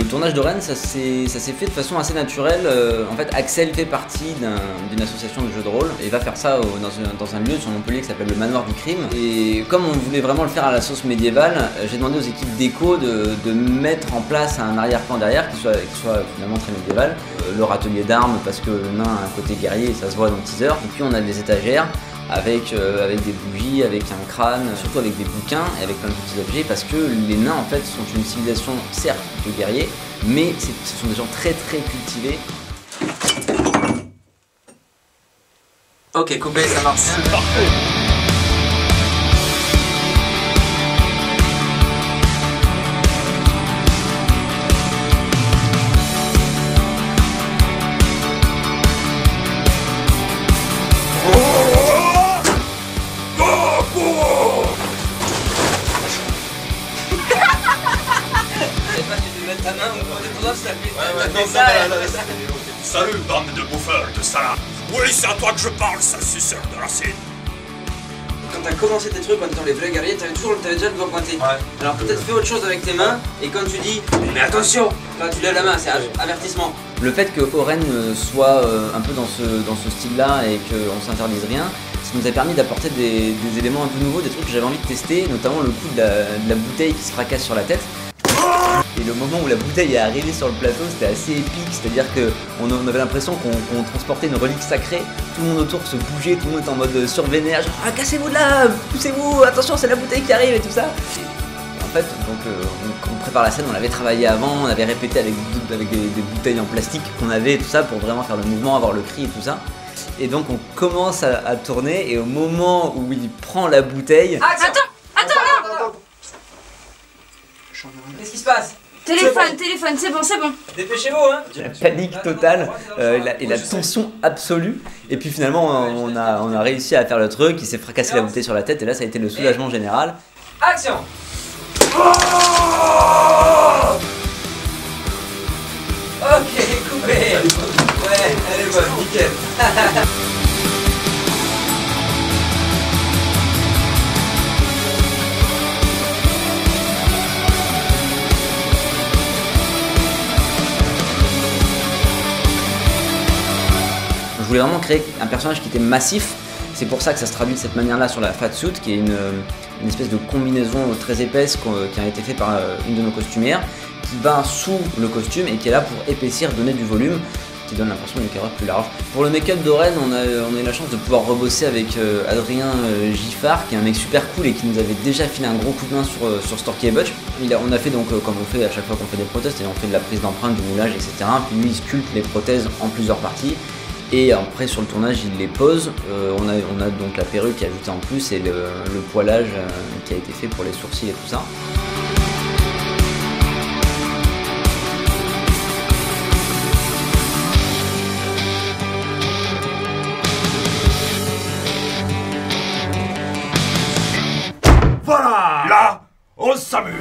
tournage de Rennes, ça s'est fait de façon assez naturelle. En fait, Axel fait partie d'une association de jeux de rôle et va faire ça dans un lieu sur Montpellier qui s'appelle le Manoir du Crime. Et comme on voulait vraiment le faire à la sauce médiévale, j'ai demandé aux équipes déco de mettre en place un arrière-plan derrière qui soit finalement très médiéval. Leur atelier d'armes, parce que le nain a un côté guerrier, ça se voit dans le teaser. Et puis on a des étagères avec des bougies, avec un crâne, surtout avec des bouquins et avec plein de petits objets, parce que les nains en fait sont une civilisation certes de guerriers, mais ce sont des gens très très cultivés. Ok, coupé, ça marche. C'est parfait. Ta main au bout des doigts, ça fait ça. Salut, bande de bouffeurs de salade. Oui, c'est à toi que je parle, sale suceur de racine. Quand t'as commencé tes trucs, quand t'étais dans les vrais guerriers, t'avais déjà le doigt pointé. Ouais. Alors peut-être fais autre chose avec tes mains, et quand tu dis « Mais attention !» Là tu lèves la main, c'est avertissement. Le fait que Oren soit un peu dans ce style-là et qu'on s'interdise rien, ça nous a permis d'apporter des éléments un peu nouveaux, des trucs que j'avais envie de tester, notamment le coup de la bouteille qui se fracasse sur la tête. Et le moment où la bouteille est arrivée sur le plateau, c'était assez épique, c'est-à-dire qu'on avait l'impression qu'on transportait une relique sacrée, tout le monde autour se bougeait, tout le monde était en mode survénère, genre ah, cassez-vous de là, poussez-vous, attention c'est la bouteille qui arrive et tout ça. Et en fait, donc on prépare la scène, on l'avait travaillé avant, on avait répété avec des bouteilles en plastique qu'on avait et tout ça pour vraiment faire le mouvement, avoir le cri et tout ça. Et donc on commence à tourner et au moment où il prend la bouteille... Attends. Qu'est-ce qui se passe? Téléphone, c'est bon. Dépêchez-vous, hein. La panique totale et la tension absolue. Et puis finalement, on a réussi à faire le truc, il s'est fracassé la bouteille sur la tête et là ça a été le soulagement général. Action. Ok, coupé. Ouais, elle est bonne, nickel. Je voulais vraiment créer un personnage qui était massif, c'est pour ça que ça se traduit de cette manière-là sur la fat suit, qui est une espèce de combinaison très épaisse qui a été faite par une de nos costumières, qui va sous le costume et qui est là pour épaissir, donner du volume, qui donne l'impression d'une carrure plus large. Pour le make-up d'Oren, on a eu la chance de pouvoir rebosser avec Adrien Giffard, qui est un mec super cool et qui nous avait déjà filé un gros coup de main sur Storky et Butch. On a fait donc, comme on fait à chaque fois qu'on fait des prothèses, on fait de la prise d'empreinte, du moulage, etc. Puis lui, il sculpte les prothèses en plusieurs parties. Et après sur le tournage il les pose, on a donc la perruque ajoutée en plus et le poilage qui a été fait pour les sourcils et tout ça. Voilà. Là, on s'amuse.